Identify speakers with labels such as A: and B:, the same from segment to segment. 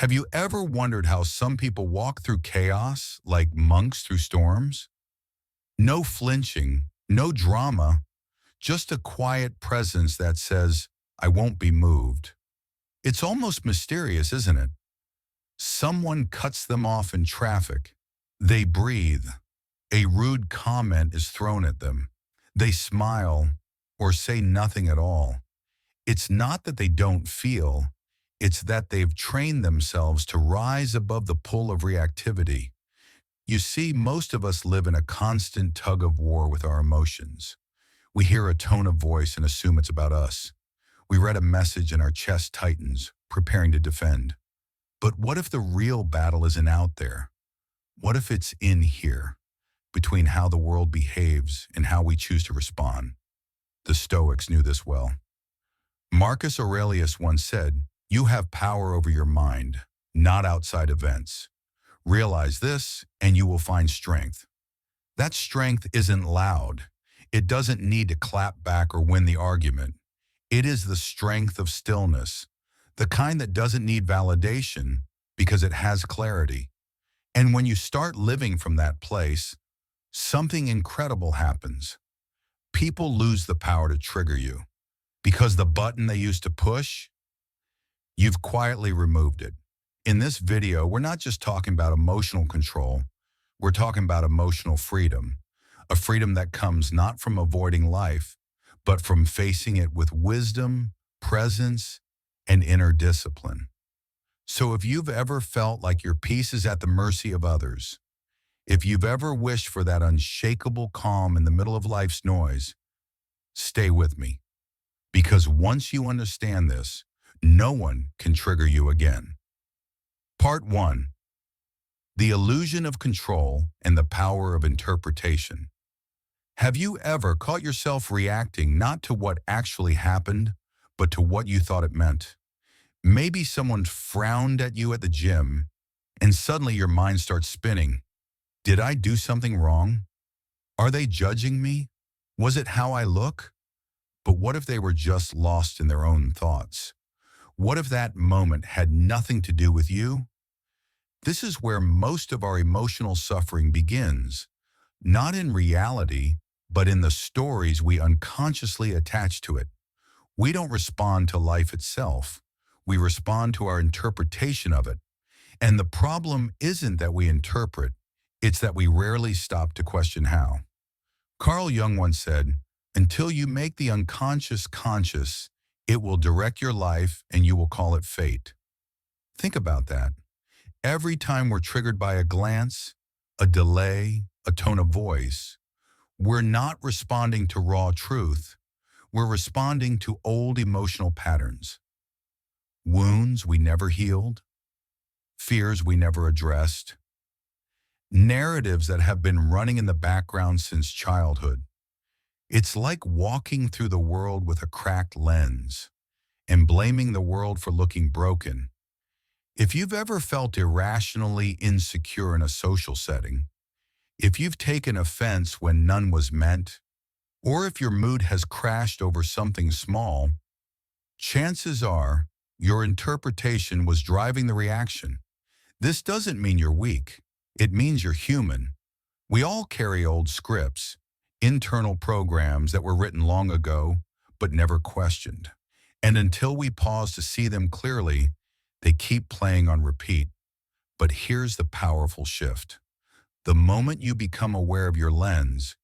A: Have you ever wondered how some people walk through chaos like monks through storms? No flinching, no drama, just a quiet presence that says, I won't be moved. It's almost mysterious, isn't it? Someone cuts them off in traffic. They breathe. A rude comment is thrown at them. They smile or say nothing at all. It's not that they don't feel, it's that they've trained themselves to rise above the pull of reactivity. You see, most of us live in a constant tug of war with our emotions. We hear a tone of voice and assume it's about us. We read a message and our chest tightens, preparing to defend. But what if the real battle isn't out there? What if it's in here, between how the world behaves and how we choose to respond? The Stoics knew this well. Marcus Aurelius once said, "You have power over your mind, not outside events. Realize this, and you will find strength." That strength isn't loud. It doesn't need to clap back or win the argument. It is the strength of stillness, the kind that doesn't need validation because it has clarity. And when you start living from that place, something incredible happens. People lose the power to trigger you because the button they used to push, you've quietly removed it. In this video, we're not just talking about emotional control, we're talking about emotional freedom, a freedom that comes not from avoiding life, but from facing it with wisdom, presence, and inner discipline. So if you've ever felt like your peace is at the mercy of others, if you've ever wished for that unshakable calm in the middle of life's noise, stay with me. Because once you understand this, no one can trigger you again. Part 1. The illusion of control and the power of interpretation. Have you ever caught yourself reacting not to what actually happened, but to what you thought it meant? Maybe someone frowned at you at the gym, and suddenly your mind starts spinning. Did I do something wrong? Are they judging me? Was it how I look? But what if they were just lost in their own thoughts? What if that moment had nothing to do with you? This is where most of our emotional suffering begins, not in reality, but in the stories we unconsciously attach to it. We don't respond to life itself. We respond to our interpretation of it. And the problem isn't that we interpret, it's that we rarely stop to question how. Carl Jung once said, "Until you make the unconscious conscious, it will direct your life and you will call it fate." Think about that. Every time we're triggered by a glance, a delay, a tone of voice, we're not responding to raw truth. We're responding to old emotional patterns. Wounds we never healed, fears we never addressed, narratives that have been running in the background since childhood. It's like walking through the world with a cracked lens and blaming the world for looking broken. If you've ever felt irrationally insecure in a social setting, if you've taken offense when none was meant, or if your mood has crashed over something small, chances are your interpretation was driving the reaction. This doesn't mean you're weak. It means you're human. We all carry old scripts, internal programs that were written long ago but never questioned. And until we pause to see them clearly, they keep playing on repeat. But here's the powerful shift. The moment you become aware of your lens,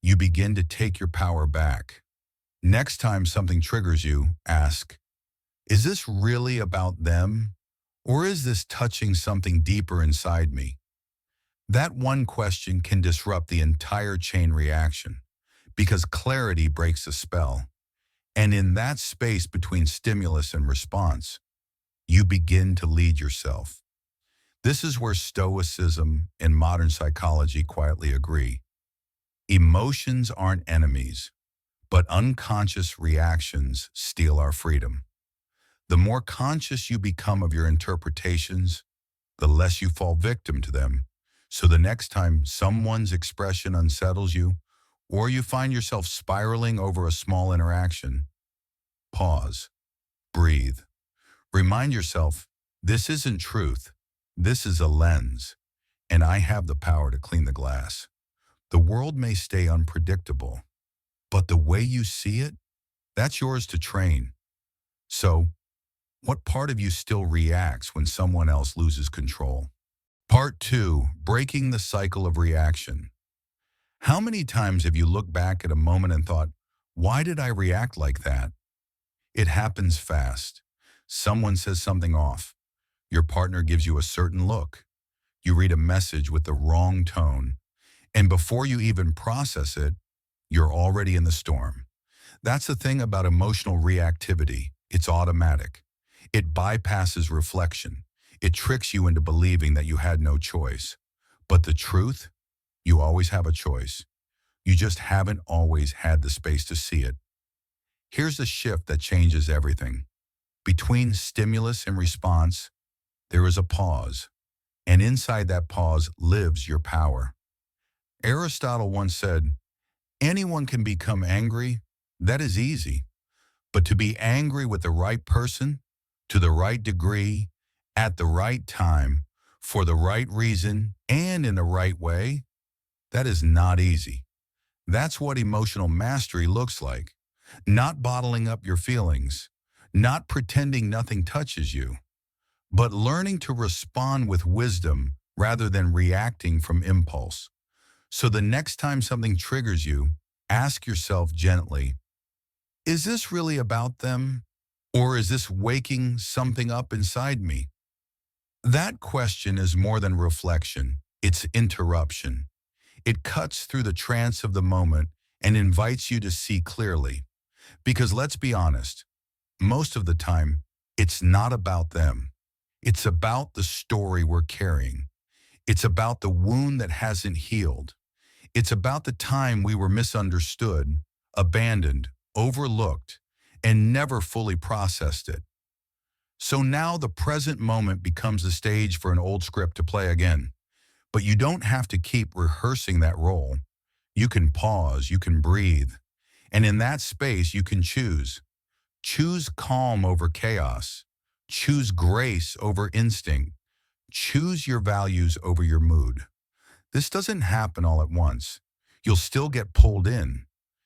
A: you begin to take your power back. Next time something triggers you, ask, is this really about them? Or is this touching something deeper inside me? That one question can disrupt the entire chain reaction because clarity breaks the spell. And in that space between stimulus and response, you begin to lead yourself. This is where Stoicism and modern psychology quietly agree. Emotions aren't enemies, but unconscious reactions steal our freedom. The more conscious you become of your interpretations, the less you fall victim to them. So the next time someone's expression unsettles you, or you find yourself spiraling over a small interaction, pause, breathe. Remind yourself, This isn't truth. This is a lens, and I have the power to clean the glass. The world may stay unpredictable, but the way you see it, that's yours to train. So, what part of you still reacts when someone else loses control? Part 2, breaking the cycle of reaction. How many times have you looked back at a moment and thought, why did I react like that? It happens fast. Someone says something off. Your partner gives you a certain look. You read a message with the wrong tone. And before you even process it, you're already in the storm. That's the thing about emotional reactivity. It's automatic. It bypasses reflection. It tricks you into believing that you had no choice. But the truth, you always have a choice. You just haven't always had the space to see it. Here's the shift that changes everything. Between stimulus and response, there is a pause. And inside that pause lives your power. Aristotle once said, anyone can become angry. That is easy. But to be angry with the right person, to the right degree, at the right time, for the right reason, and in the right way, that is not easy. That's what emotional mastery looks like. Not bottling up your feelings, not pretending nothing touches you, but learning to respond with wisdom rather than reacting from impulse. So the next time something triggers you, ask yourself gently, is this really about them? Or is this waking something up inside me? That question is more than reflection. It's interruption. It cuts through the trance of the moment and invites you to see clearly. Because let's be honest, most of the time, it's not about them. It's about the story we're carrying. It's about the wound that hasn't healed. It's about the time we were misunderstood, abandoned, overlooked, and never fully processed it. So now the present moment becomes the stage for an old script to play again. But you don't have to keep rehearsing that role. You can pause, you can breathe. And in that space, you can choose. Choose calm over chaos. Choose grace over instinct. Choose your values over your mood. This doesn't happen all at once. You'll still get pulled in.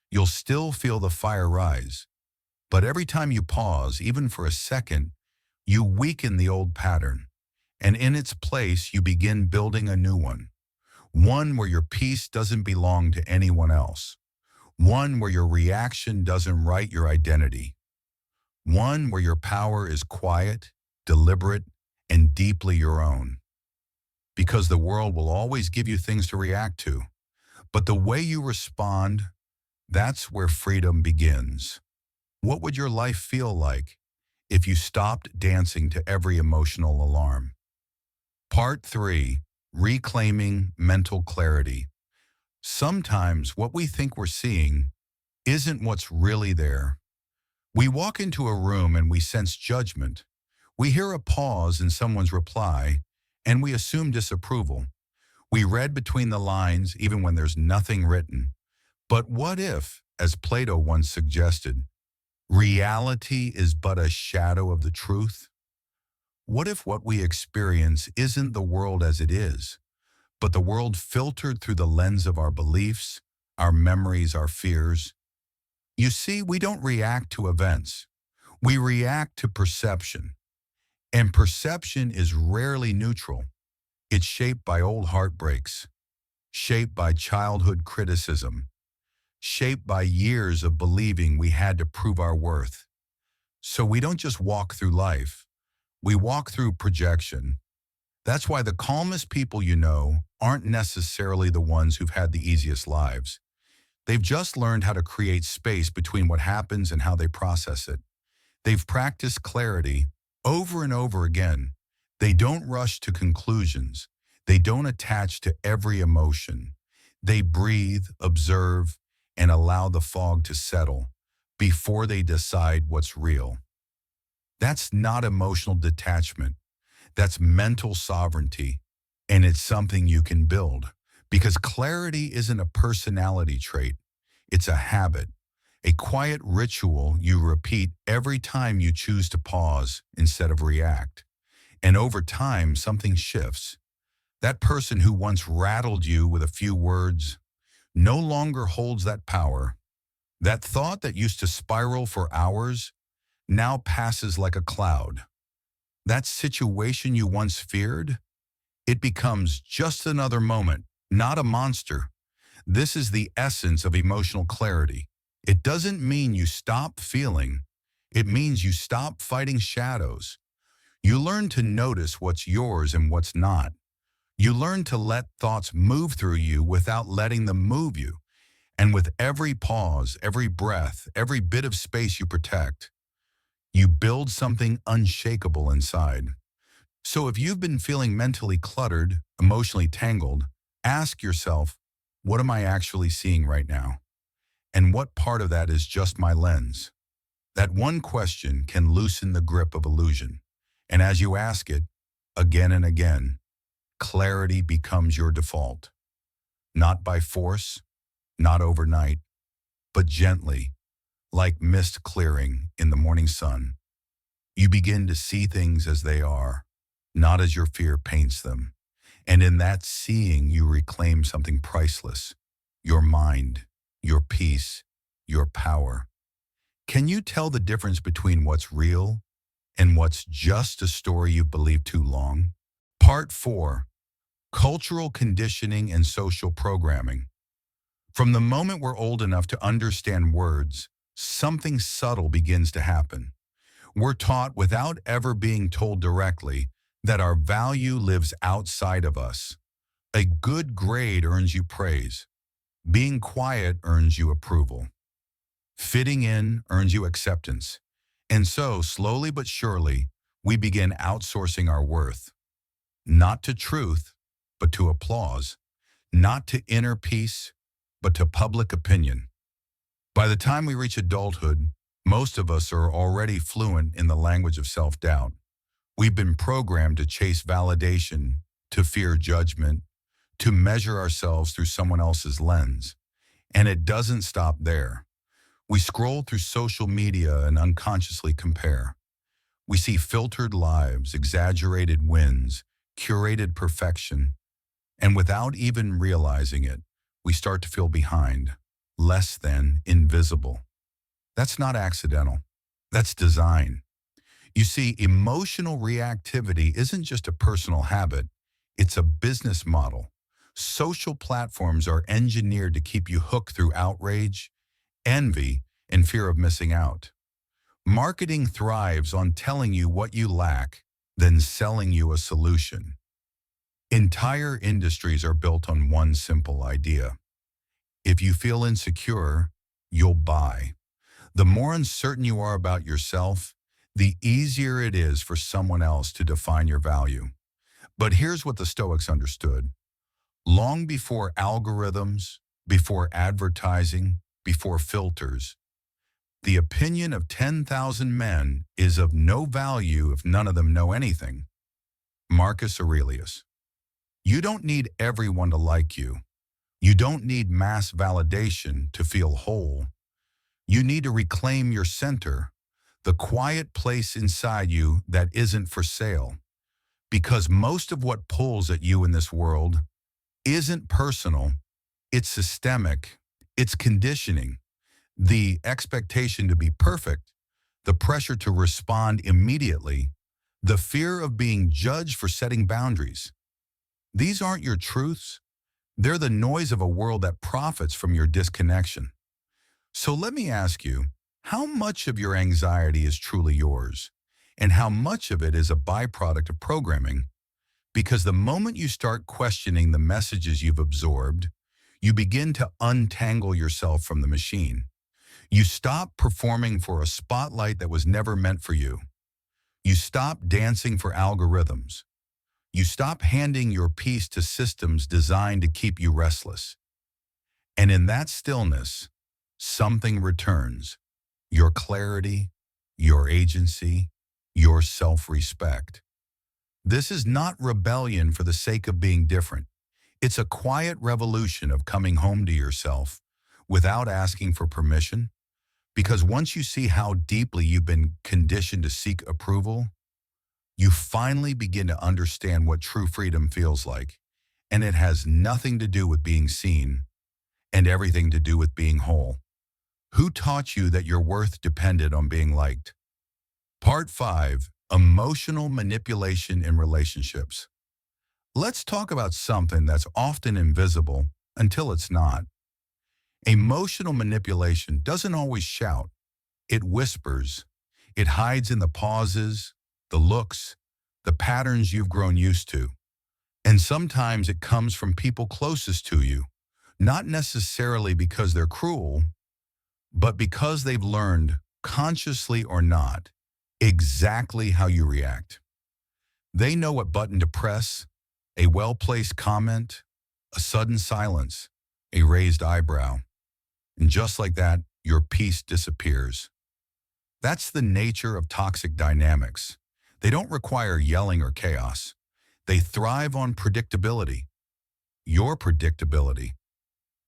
A: You'll still feel the fire rise. But every time you pause, even for a second, you weaken the old pattern. And in its place, you begin building a new one. One where your peace doesn't belong to anyone else. One where your reaction doesn't write your identity. One where your power is quiet, deliberate, and deeply your own. Because the world will always give you things to react to. But the way you respond, that's where freedom begins. What would your life feel like if you stopped dancing to every emotional alarm? Part 3, reclaiming mental clarity. Sometimes what we think we're seeing isn't what's really there. We walk into a room and we sense judgment. We hear a pause in someone's reply, and we assume disapproval. We read between the lines even when there's nothing written. But what if, as Plato once suggested, reality is but a shadow of the truth? What if what we experience isn't the world as it is, but the world filtered through the lens of our beliefs, our memories, our fears? You see, we don't react to events. We react to perception. And perception is rarely neutral. It's shaped by old heartbreaks, shaped by childhood criticism, shaped by years of believing we had to prove our worth. So we don't just walk through life. We walk through projection. That's why the calmest people you know aren't necessarily the ones who've had the easiest lives. They've just learned how to create space between what happens and how they process it. They've practiced clarity over and over again. They don't rush to conclusions. They don't attach to every emotion. They breathe, observe, and allow the fog to settle before they decide what's real. That's not emotional detachment. That's mental sovereignty. And it's something you can build. Because clarity isn't a personality trait. It's a habit, a quiet ritual you repeat every time you choose to pause instead of react. And over time, something shifts. That person who once rattled you with a few words no longer holds that power. That thought that used to spiral for hours now passes like a cloud. That situation you once feared, it becomes just another moment, not a monster. This is the essence of emotional clarity. It doesn't mean you stop feeling. It means you stop fighting shadows. You learn to notice what's yours and what's not. You learn to let thoughts move through you without letting them move you. And with every pause, every breath, every bit of space you protect, you build something unshakable inside. So if you've been feeling mentally cluttered, emotionally tangled, ask yourself, what am I actually seeing right now? And what part of that is just my lens? That one question can loosen the grip of illusion. And as you ask it, again and again, clarity becomes your default. Not by force, not overnight, but gently, like mist clearing in the morning sun. You begin to see things as they are, not as your fear paints them. And in that seeing, you reclaim something priceless, your mind, your peace, your power. Can you tell the difference between what's real and what's just a story you've believed too long? Part 4. Cultural conditioning and social programming. From the moment we're old enough to understand words, something subtle begins to happen. We're taught without ever being told directly that our value lives outside of us. A good grade earns you praise. Being quiet earns you approval. Fitting in earns you acceptance. And so, slowly but surely, we begin outsourcing our worth. Not to truth, but to applause. Not to inner peace, but to public opinion. By the time we reach adulthood, most of us are already fluent in the language of self-doubt. We've been programmed to chase validation, to fear judgment, to measure ourselves through someone else's lens. And it doesn't stop there. We scroll through social media and unconsciously compare. We see filtered lives, exaggerated wins, curated perfection. And without even realizing it, we start to feel behind, less than, invisible. That's not accidental. That's design. You see, emotional reactivity isn't just a personal habit, it's a business model. Social platforms are engineered to keep you hooked through outrage, envy, and fear of missing out. Marketing thrives on telling you what you lack, then selling you a solution. Entire industries are built on one simple idea. If you feel insecure, you'll buy. The more uncertain you are about yourself, the easier it is for someone else to define your value. But here's what the Stoics understood. Long before algorithms, before advertising, before filters, the opinion of 10,000 men is of no value if none of them know anything. Marcus Aurelius. You don't need everyone to like you. You don't need mass validation to feel whole. You need to reclaim your center, the quiet place inside you that isn't for sale. Because most of what pulls at you in this world isn't personal, it's systemic, it's conditioning, the expectation to be perfect, the pressure to respond immediately, the fear of being judged for setting boundaries. These aren't your truths. They're the noise of a world that profits from your disconnection. So let me ask you, how much of your anxiety is truly yours? And how much of it is a byproduct of programming? Because the moment you start questioning the messages you've absorbed, you begin to untangle yourself from the machine. You stop performing for a spotlight that was never meant for you. You stop dancing for algorithms. You stop handing your peace to systems designed to keep you restless. And in that stillness, something returns. Your clarity, your agency, your self-respect. This is not rebellion for the sake of being different. It's a quiet revolution of coming home to yourself without asking for permission. Because once you see how deeply you've been conditioned to seek approval, You finally begin to understand what true freedom feels like, and it has nothing to do with being seen and everything to do with being whole. Who taught you that your worth depended on being liked? Part 5, Emotional Manipulation in Relationships. Let's talk about something that's often invisible until it's not. Emotional manipulation doesn't always shout. It whispers. It hides in the pauses, the looks, the patterns you've grown used to. And sometimes it comes from people closest to you, not necessarily because they're cruel, but because they've learned, consciously or not, exactly how you react. They know what button to press, a well-placed comment, a sudden silence, a raised eyebrow. And just like that, your peace disappears. That's the nature of toxic dynamics. They don't require yelling or chaos. They thrive on predictability. Your predictability.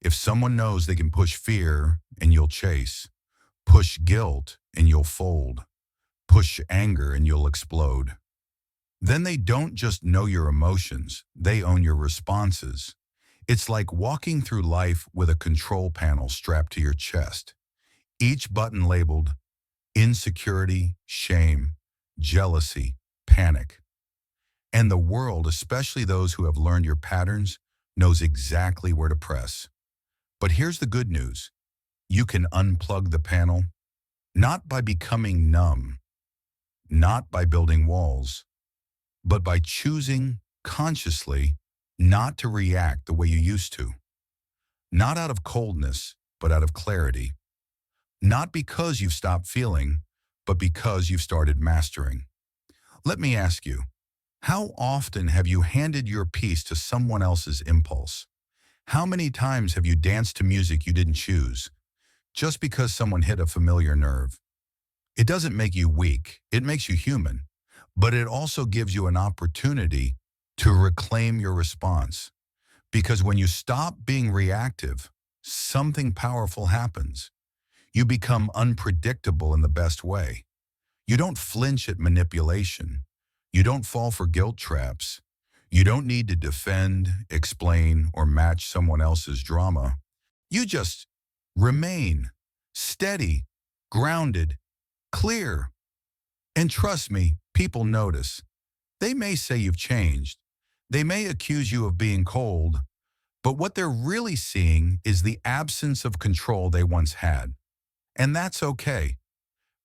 A: If someone knows they can push fear and you'll chase, push guilt and you'll fold, push anger and you'll explode, then they don't just know your emotions, they own your responses. It's like walking through life with a control panel strapped to your chest, each button labeled insecurity, shame, jealousy, panic. And the world, especially those who have learned your patterns, knows exactly where to press. But here's the good news. You can unplug the panel, not by becoming numb, not by building walls, but by choosing consciously not to react the way you used to. Not out of coldness, but out of clarity. Not because you've stopped feeling, but because you've started mastering. Let me ask you, how often have you handed your peace to someone else's impulse? How many times have you danced to music you didn't choose, just because someone hit a familiar nerve? It doesn't make you weak, it makes you human, but it also gives you an opportunity to reclaim your response. Because when you stop being reactive, something powerful happens. You become unpredictable in the best way. You don't flinch at manipulation. You don't fall for guilt traps. You don't need to defend, explain, or match someone else's drama. You just remain steady, grounded, clear. And trust me, people notice. They may say you've changed. They may accuse you of being cold, but what they're really seeing is the absence of control they once had. And that's okay,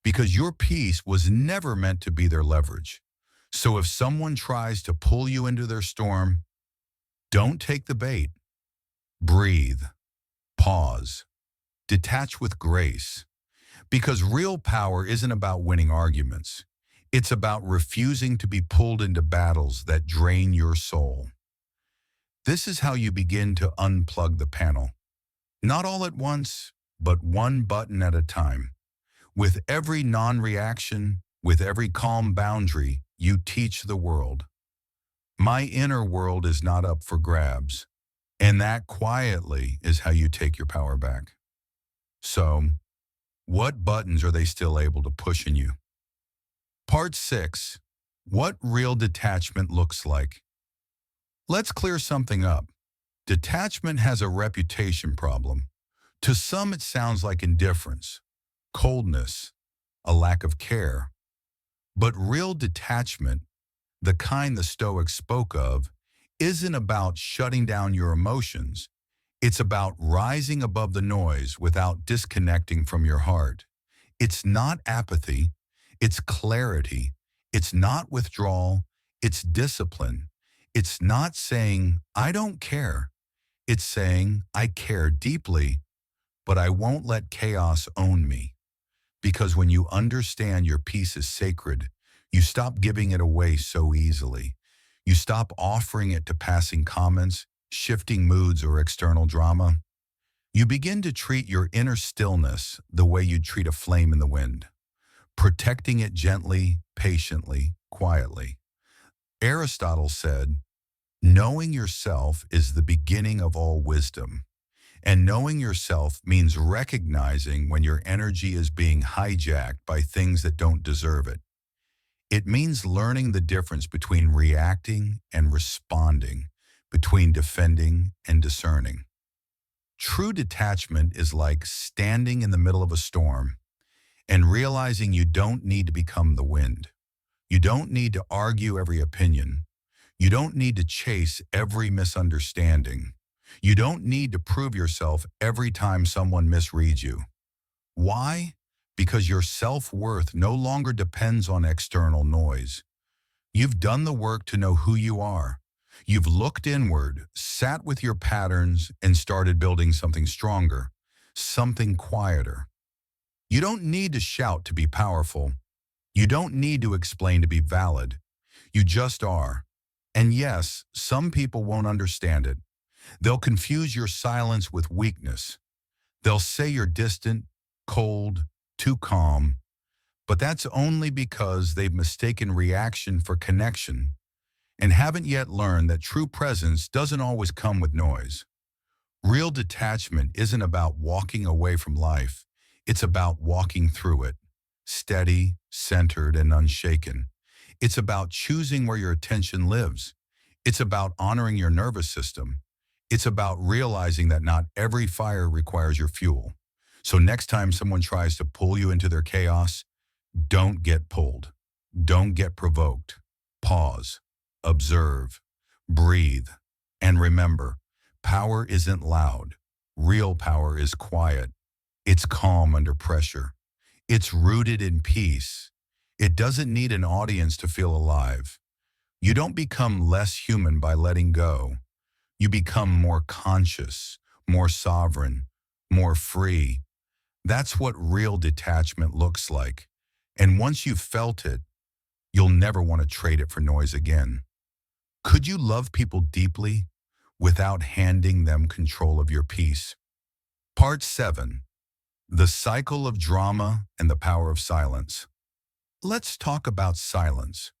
A: because your peace was never meant to be their leverage. So if someone tries to pull you into their storm, don't take the bait. Breathe, pause, detach with grace. Because real power isn't about winning arguments. It's about refusing to be pulled into battles that drain your soul. This is how you begin to unplug the panel. Not all at once, but one button at a time. With every non-reaction, with every calm boundary, you teach the world. My inner world is not up for grabs. And that quietly is how you take your power back. So, what buttons are they still able to push in you? Part 6. What real detachment looks like. Let's clear something up. Detachment has a reputation problem. To some, it sounds like indifference, coldness, a lack of care. But real detachment, the kind the Stoics spoke of, isn't about shutting down your emotions. It's about rising above the noise without disconnecting from your heart. It's not apathy. It's clarity. It's not withdrawal. It's discipline. It's not saying, I don't care. It's saying, I care deeply, but I won't let chaos own me. Because when you understand your peace is sacred, you stop giving it away so easily. You stop offering it to passing comments, shifting moods, or external drama. You begin to treat your inner stillness the way you'd treat a flame in the wind, protecting it gently, patiently, quietly. Aristotle said, knowing yourself is the beginning of all wisdom. And knowing yourself means recognizing when your energy is being hijacked by things that don't deserve it. It means learning the difference between reacting and responding, between defending and discerning. True detachment is like standing in the middle of a storm and realizing you don't need to become the wind. You don't need to argue every opinion. You don't need to chase every misunderstanding. You don't need to prove yourself every time someone misreads you. Why? Because your self-worth no longer depends on external noise. You've done the work to know who you are. You've looked inward, sat with your patterns, and started building something stronger, something quieter. You don't need to shout to be powerful. You don't need to explain to be valid. You just are. And yes, some people won't understand it. They'll confuse your silence with weakness. They'll say you're distant, cold, too calm, but that's only because they've mistaken reaction for connection and haven't yet learned that true presence doesn't always come with noise. Real detachment isn't about walking away from life. It's about walking through it, steady, centered, and unshaken. It's about choosing where your attention lives. It's about honoring your nervous system. It's about realizing that not every fire requires your fuel. So next time someone tries to pull you into their chaos, don't get pulled. Don't get provoked. Pause. Observe. Breathe. And remember, power isn't loud. Real power is quiet. It's calm under pressure. It's rooted in peace. It doesn't need an audience to feel alive. You don't become less human by letting go. You become more conscious, more sovereign, more free. That's what real detachment looks like. And once you've felt it, you'll never want to trade it for noise again. Could you love people deeply without handing them control of your peace? Part 7. The Cycle of Drama and the Power of Silence. Let's talk about silence.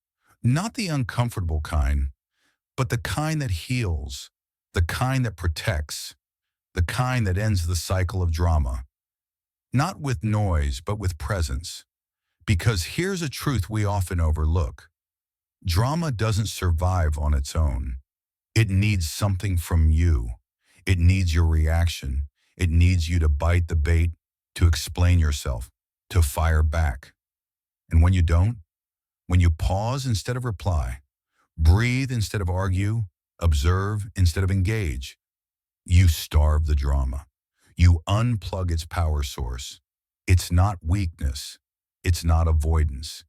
A: Not the uncomfortable kind, but the kind that heals, the kind that protects, the kind that ends the cycle of drama. Not with noise, but with presence. Because here's a truth we often overlook. Drama doesn't survive on its own. It needs something from you. It needs your reaction. It needs you to bite the bait, to explain yourself, to fire back. And when you don't, when you pause instead of reply, breathe instead of argue, observe instead of engage, you starve the drama. You unplug its power source. It's not weakness. It's not avoidance.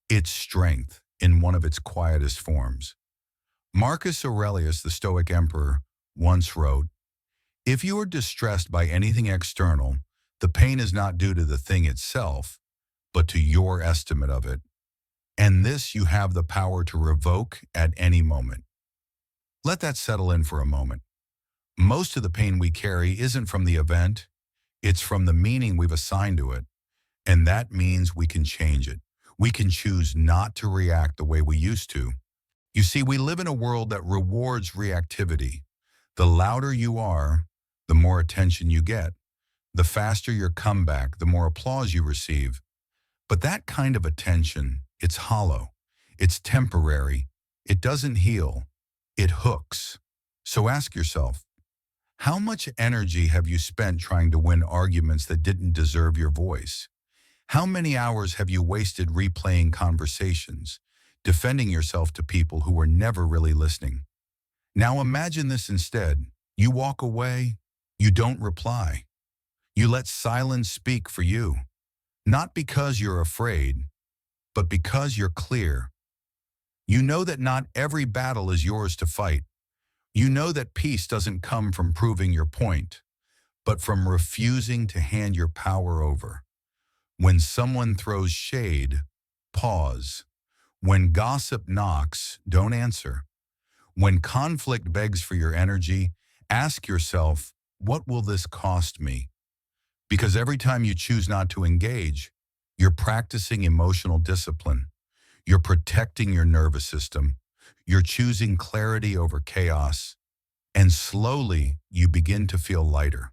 A: It's strength in one of its quietest forms. Marcus Aurelius, the Stoic emperor, once wrote, "If you are distressed by anything external, the pain is not due to the thing itself, but to your estimate of it. And this you have the power to revoke at any moment." Let that settle in for a moment. Most of the pain we carry isn't from the event, it's from the meaning we've assigned to it. And that means we can change it. We can choose not to react the way we used to. You see, we live in a world that rewards reactivity. The louder you are, the more attention you get. The faster your comeback, the more applause you receive. But that kind of attention, it's hollow. It's temporary. It doesn't heal. It hooks. So ask yourself, how much energy have you spent trying to win arguments that didn't deserve your voice? How many hours have you wasted replaying conversations, defending yourself to people who were never really listening? Now imagine this instead. You walk away, you don't reply. You let silence speak for you. Not because you're afraid, but because you're clear. You know that not every battle is yours to fight. You know that peace doesn't come from proving your point, but from refusing to hand your power over. When someone throws shade, pause. When gossip knocks, don't answer. When conflict begs for your energy, ask yourself, what will this cost me? Because every time you choose not to engage, you're practicing emotional discipline. You're protecting your nervous system. You're choosing clarity over chaos. And slowly, you begin to feel lighter,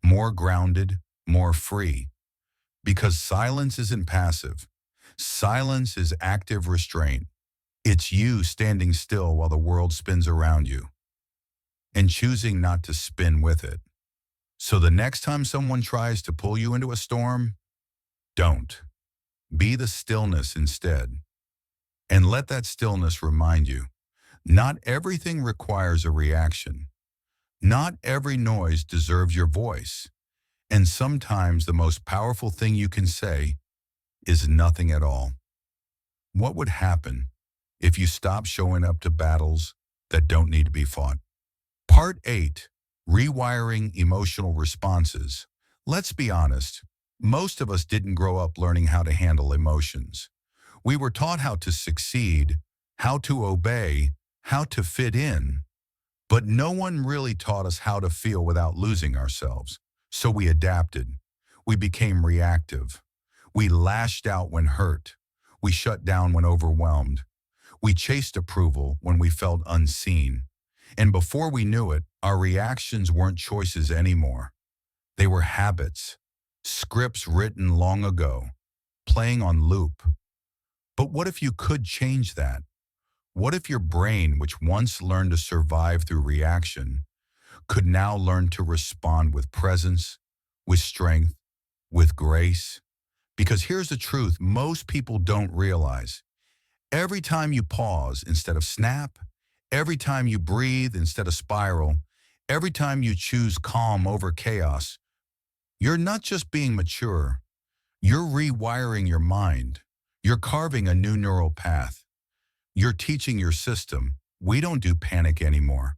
A: more grounded, more free. Because silence isn't passive. Silence is active restraint. It's you standing still while the world spins around you and choosing not to spin with it. So the next time someone tries to pull you into a storm, don't. Be the stillness instead. And let that stillness remind you, not everything requires a reaction. Not every noise deserves your voice. And sometimes the most powerful thing you can say is nothing at all. What would happen if you stopped showing up to battles that don't need to be fought? Part 8, Rewiring Emotional Responses. Let's be honest, most of us didn't grow up learning how to handle emotions. We were taught how to succeed, how to obey, how to fit in, but no one really taught us how to feel without losing ourselves. So we adapted. We became reactive. We lashed out when hurt. We shut down when overwhelmed. We chased approval when we felt unseen. And before we knew it, our reactions weren't choices anymore. They were habits, scripts written long ago, playing on loop. But what if you could change that? What if your brain, which once learned to survive through reaction, could now learn to respond with presence, with strength, with grace? Because here's the truth most people don't realize. Every time you pause instead of snap, every time you breathe instead of spiral, every time you choose calm over chaos, you're not just being mature, you're rewiring your mind. You're carving a new neural path. You're teaching your system, we don't do panic anymore.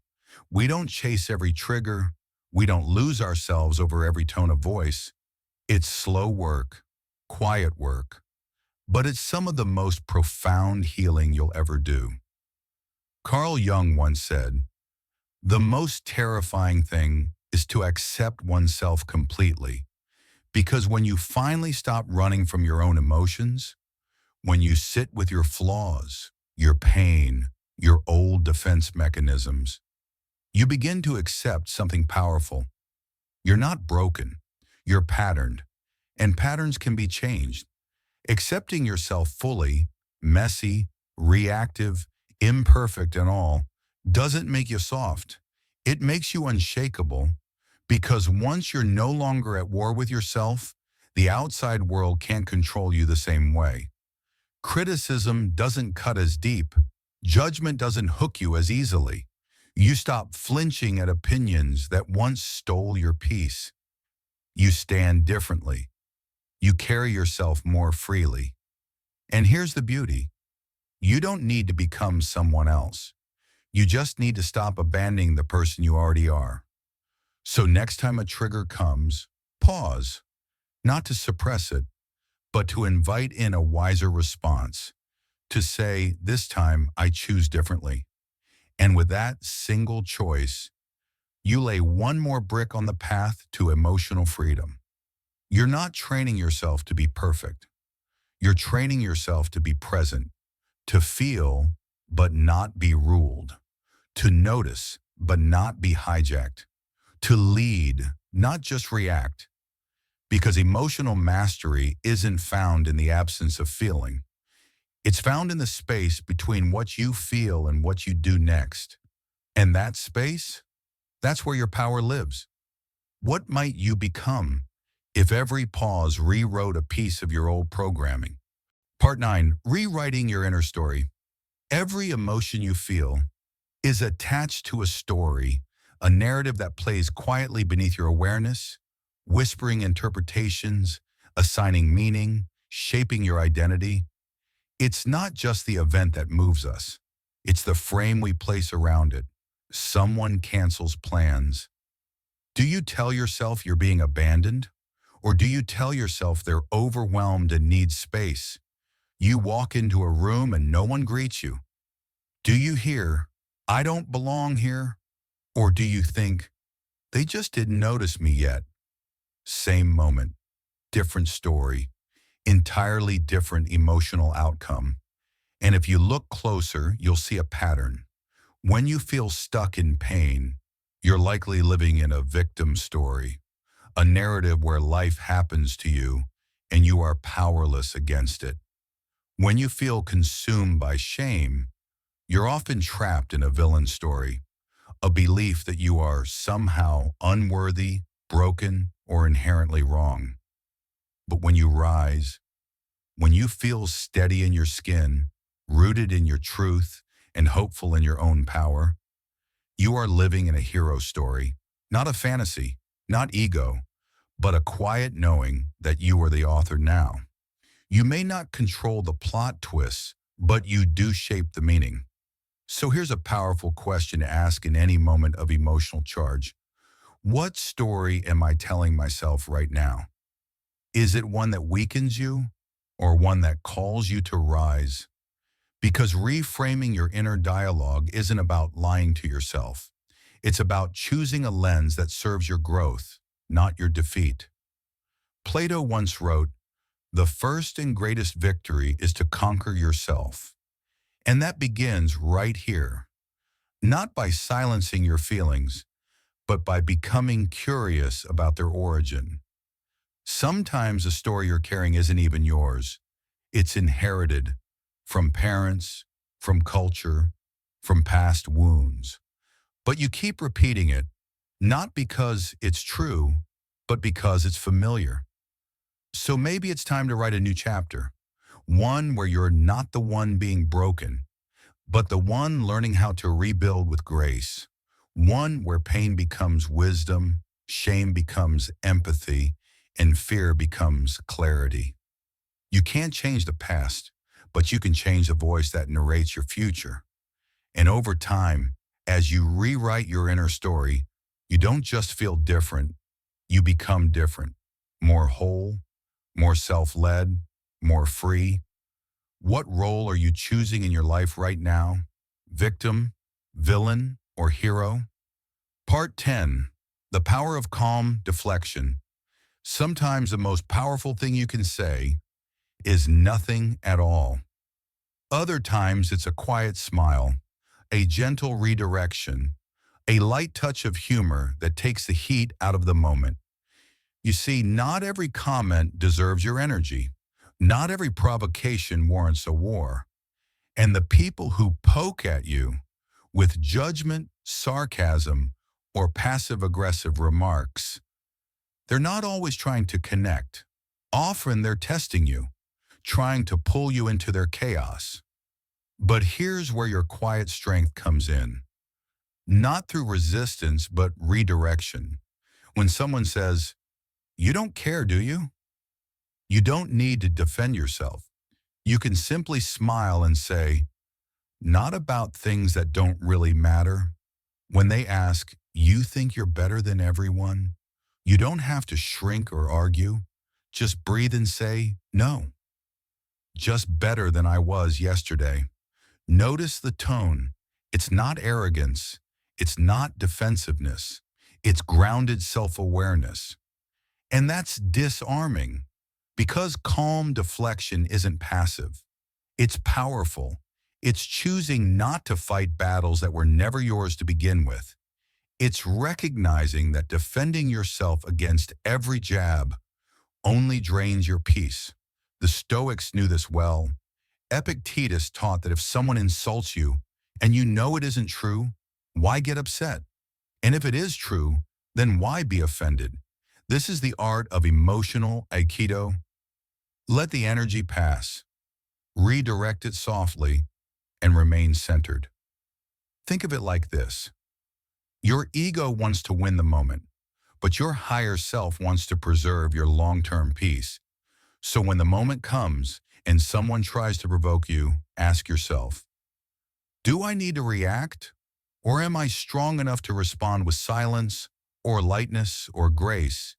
A: We don't chase every trigger. We don't lose ourselves over every tone of voice. It's slow work, quiet work, but it's some of the most profound healing you'll ever do. Carl Jung once said, "The most terrifying thing is to accept oneself completely, because when you finally stop running from your own emotions, when you sit with your flaws, your pain, your old defense mechanisms, you begin to accept something powerful. You're not broken, you're patterned, and patterns can be changed. Accepting yourself fully, messy, reactive, imperfect and all, doesn't make you soft. It makes you unshakable, because once you're no longer at war with yourself, the outside world can't control you the same way. Criticism doesn't cut as deep. Judgment doesn't hook you as easily. You stop flinching at opinions that once stole your peace. You stand differently. You carry yourself more freely. And here's the beauty. You don't need to become someone else. You just need to stop abandoning the person you already are. So next time a trigger comes, pause, not to suppress it, but to invite in a wiser response, to say, this time I choose differently. And with that single choice, you lay one more brick on the path to emotional freedom. You're not training yourself to be perfect. You're training yourself to be present, to feel but not be ruled, to notice but not be hijacked, to lead, not just react. Because emotional mastery isn't found in the absence of feeling. It's found in the space between what you feel and what you do next. And that space, that's where your power lives. What might you become if every pause rewrote a piece of your old programming? Part 9, Rewriting Your Inner Story. Every emotion you feel is attached to a story, a narrative that plays quietly beneath your awareness, whispering interpretations, assigning meaning, shaping your identity. It's not just the event that moves us. It's the frame we place around it. Someone cancels plans. Do you tell yourself you're being abandoned? Or do you tell yourself they're overwhelmed and need space? You walk into a room and no one greets you. Do you hear, "I don't belong here"? Or do you think, "They just didn't notice me yet"? Same moment, different story, entirely different emotional outcome. And if you look closer, you'll see a pattern. When you feel stuck in pain, you're likely living in a victim story, a narrative where life happens to you and you are powerless against it. When you feel consumed by shame, you're often trapped in a villain story, a belief that you are somehow unworthy, broken, or inherently wrong. But when you rise, when you feel steady in your skin, rooted in your truth, and hopeful in your own power, you are living in a hero story, not a fantasy, not ego, but a quiet knowing that you are the author now. You may not control the plot twists, but you do shape the meaning. So here's a powerful question to ask in any moment of emotional charge. What story am I telling myself right now? Is it one that weakens you or one that calls you to rise? Because reframing your inner dialogue isn't about lying to yourself. It's about choosing a lens that serves your growth, not your defeat. Plato once wrote, "The first and greatest victory is to conquer yourself." And that begins right here, not by silencing your feelings, but by becoming curious about their origin. Sometimes the story you're carrying isn't even yours. It's inherited from parents, from culture, from past wounds. But you keep repeating it, not because it's true, but because it's familiar. So maybe it's time to write a new chapter, one where you're not the one being broken, but the one learning how to rebuild with grace, one where pain becomes wisdom, shame becomes empathy, and fear becomes clarity. You can't change the past, but you can change the voice that narrates your future. And over time, as you rewrite your inner story, you don't just feel different, you become different, more whole, more self-led, more free. What role are you choosing in your life right now? Victim, villain, or hero? Part 10. The power of calm deflection. Sometimes the most powerful thing you can say is nothing at all. Other times it's a quiet smile, a gentle redirection, a light touch of humor that takes the heat out of the moment. You see, not every comment deserves your energy. Not every provocation warrants a war. And the people who poke at you with judgment, sarcasm, or passive-aggressive remarks, they're not always trying to connect. Often they're testing you, trying to pull you into their chaos. But here's where your quiet strength comes in. Not through resistance, but redirection. When someone says, "You don't care, do you?" You don't need to defend yourself. You can simply smile and say, "Not about things that don't really matter." When they ask, "You think you're better than everyone?" You don't have to shrink or argue. Just breathe and say, "No, just better than I was yesterday." Notice the tone. It's not arrogance. It's not defensiveness. It's grounded self-awareness. And that's disarming because calm deflection isn't passive. It's powerful. It's choosing not to fight battles that were never yours to begin with. It's recognizing that defending yourself against every jab only drains your peace. The Stoics knew this well. Epictetus taught that if someone insults you and you know it isn't true, why get upset? And if it is true, then why be offended? This is the art of emotional aikido. Let the energy pass, redirect it softly, and remain centered. Think of it like this. Your ego wants to win the moment, but your higher self wants to preserve your long-term peace. So when the moment comes and someone tries to provoke you, ask yourself, do I need to react? Or am I strong enough to respond with silence or lightness or grace?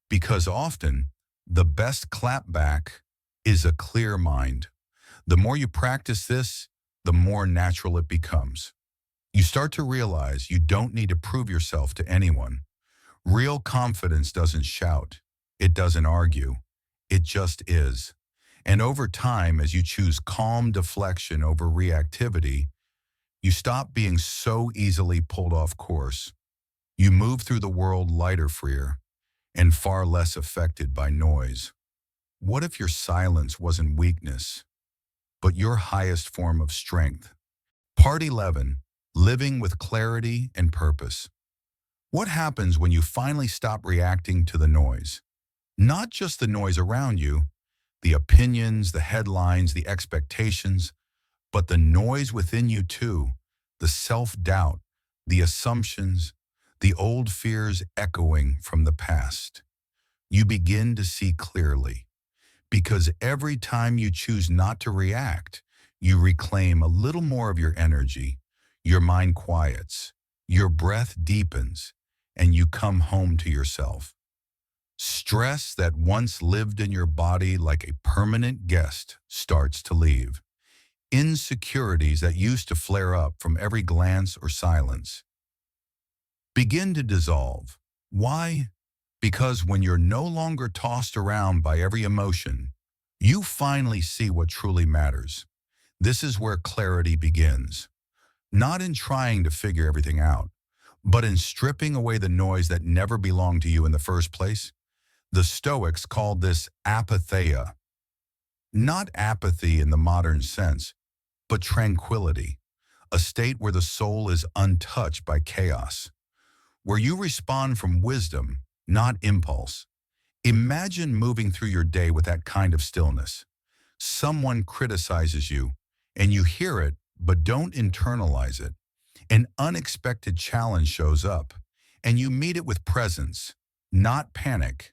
A: Because often, the best clapback is a clear mind. The more you practice this, the more natural it becomes. You start to realize you don't need to prove yourself to anyone. Real confidence doesn't shout. It doesn't argue. It just is. And over time, as you choose calm deflection over reactivity, you stop being so easily pulled off course. You move through the world lighter, freer, and far less affected by noise. What if your silence wasn't weakness? but your highest form of strength. Part 11. Living with clarity and purpose. What happens when you finally stop reacting to the noise? Not just the noise around you, the opinions, the headlines, the expectations, but the noise within you too, the self-doubt, the assumptions, the old fears echoing from the past. You begin to see clearly, because every time you choose not to react, you reclaim a little more of your energy, your mind quiets, your breath deepens, and you come home to yourself. Stress that once lived in your body like a permanent guest starts to leave. Insecurities that used to flare up from every glance or silence begin to dissolve. Why? Because when you're no longer tossed around by every emotion, you finally see what truly matters. This is where clarity begins. Not in trying to figure everything out, but in stripping away the noise that never belonged to you in the first place. The Stoics called this apatheia. Not apathy in the modern sense, but tranquility, a state where the soul is untouched by chaos, where you respond from wisdom, not impulse. Imagine moving through your day with that kind of stillness. Someone criticizes you, and you hear it, but don't internalize it. An unexpected challenge shows up, and you meet it with presence, not panic.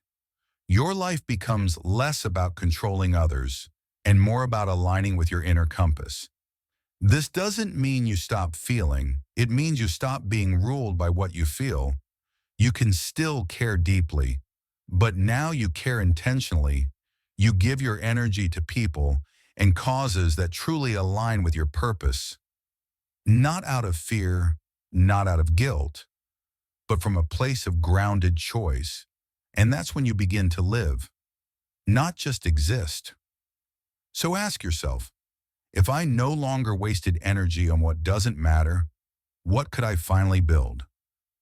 A: Your life becomes less about controlling others and more about aligning with your inner compass. This doesn't mean you stop feeling. It means you stop being ruled by what you feel. You can still care deeply, but now you care intentionally. You give your energy to people and causes that truly align with your purpose, not out of fear, not out of guilt, but from a place of grounded choice. And that's when you begin to live, not just exist. So ask yourself, if I no longer wasted energy on what doesn't matter, what could I finally build?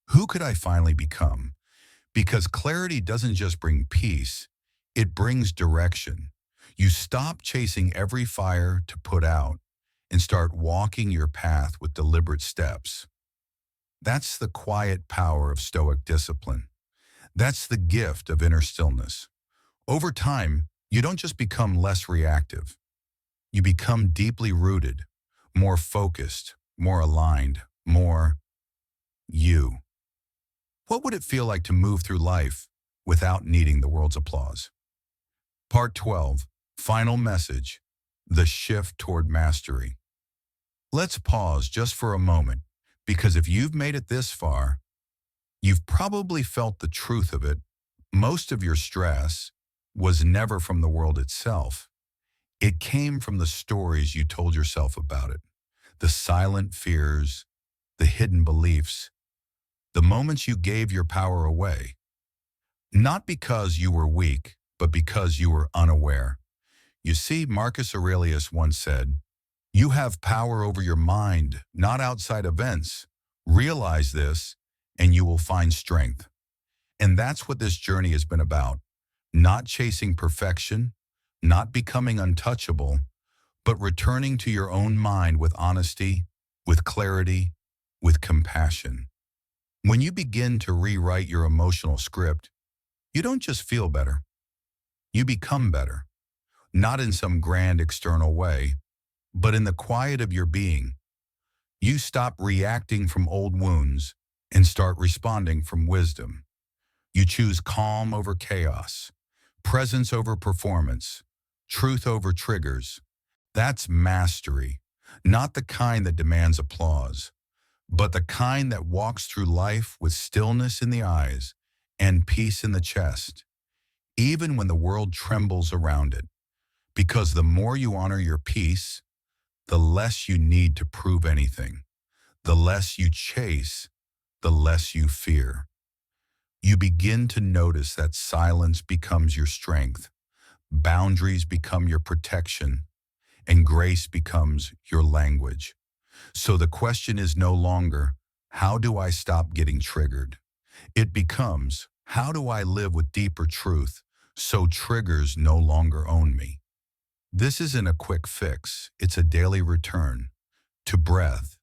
A: Who could I finally become? Because clarity doesn't just bring peace, it brings direction. You stop chasing every fire to put out and start walking your path with deliberate steps. That's the quiet power of Stoic discipline. That's the gift of inner stillness. Over time, you don't just become less reactive. You become deeply rooted, more focused, more aligned, more you. What would it feel like to move through life without needing the world's applause? Part 12, Final Message, The Shift Toward Mastery. Let's pause just for a moment, because if you've made it this far, you've probably felt the truth of it. Most of your stress was never from the world itself. It came from the stories you told yourself about it, the silent fears, the hidden beliefs, the moments you gave your power away. Not because you were weak, but because you were unaware. You see, Marcus Aurelius once said, "You have power over your mind, not outside events. Realize this, and you will find strength." And that's what this journey has been about. Not chasing perfection, not becoming untouchable, but returning to your own mind with honesty, with clarity, with compassion. When you begin to rewrite your emotional script, you don't just feel better, you become better. Not in some grand external way, but in the quiet of your being. You stop reacting from old wounds and start responding from wisdom. You choose calm over chaos, presence over performance, truth over triggers. That's mastery, not the kind that demands applause, but the kind that walks through life with stillness in the eyes and peace in the chest, even when the world trembles around it. Because the more you honor your peace, the less you need to prove anything. The less you chase, the less you fear. You begin to notice that silence becomes your strength, boundaries become your protection, and grace becomes your language. So the question is no longer, how do I stop getting triggered? It becomes, how do I live with deeper truth so triggers no longer own me? This isn't a quick fix. It's a daily return to breath,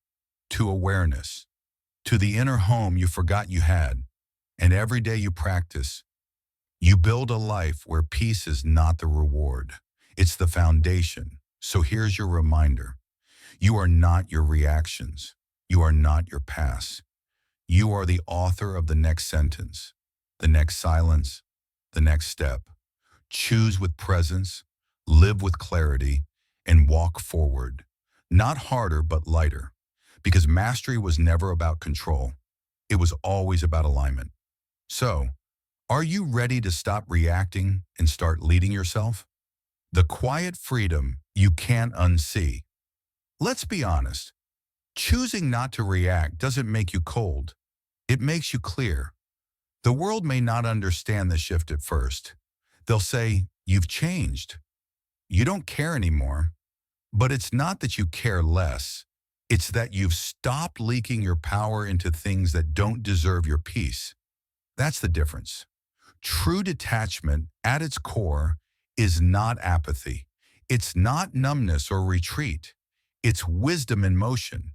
A: to awareness, to the inner home you forgot you had. And every day you practice, you build a life where peace is not the reward. It's the foundation. So here's your reminder. You are not your reactions. You are not your past. You are the author of the next sentence, the next silence, the next step. Choose with presence, live with clarity, and walk forward. Not harder, but lighter. Because mastery was never about control. It was always about alignment. So, are you ready to stop reacting and start leading yourself? The quiet freedom you can't unsee. Let's be honest. Choosing not to react doesn't make you cold. It makes you clear. The world may not understand the shift at first. They'll say, you've changed. You don't care anymore. But it's not that you care less. It's that you've stopped leaking your power into things that don't deserve your peace. That's the difference. True detachment, at its core, is not apathy. It's not numbness or retreat. It's wisdom in motion.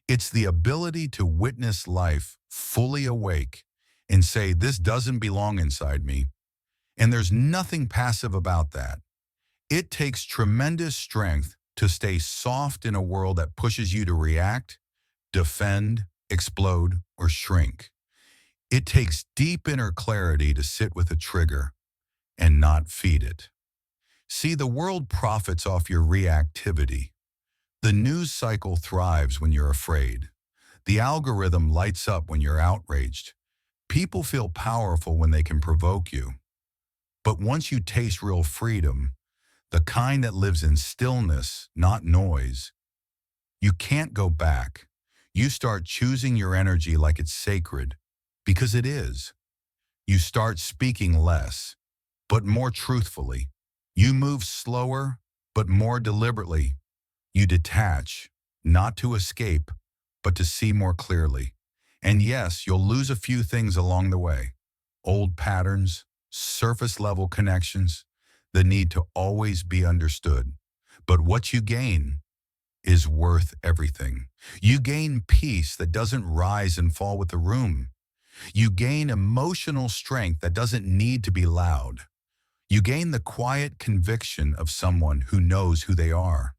A: It's the ability to witness life fully awake and say, this doesn't belong inside me. And there's nothing passive about that. It takes tremendous strength to stay soft in a world that pushes you to react, defend, explode, or shrink. It takes deep inner clarity to sit with a trigger and not feed it. See, the world profits off your reactivity. The news cycle thrives when you're afraid. The algorithm lights up when you're outraged. People feel powerful when they can provoke you. But once you taste real freedom, the kind that lives in stillness, not noise, you can't go back. You start choosing your energy like it's sacred, because it is. You start speaking less, but more truthfully. You move slower, but more deliberately. You detach, not to escape, but to see more clearly. And yes, you'll lose a few things along the way. Old patterns, surface-level connections, the need to always be understood. But what you gain is worth everything. You gain peace that doesn't rise and fall with the room. You gain emotional strength that doesn't need to be loud. You gain the quiet conviction of someone who knows who they are.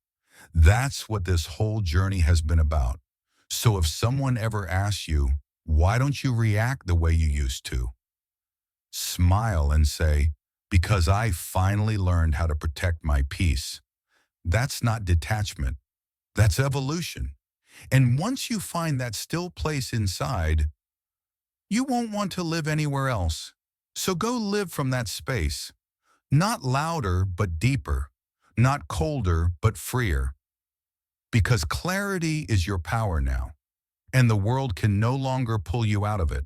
A: That's what this whole journey has been about. So if someone ever asks you, why don't you react the way you used to? Smile and say, because I finally learned how to protect my peace. That's not detachment. That's evolution. And once you find that still place inside, you won't want to live anywhere else. So go live from that space. Not louder, but deeper. Not colder, but freer. Because clarity is your power now, and the world can no longer pull you out of it.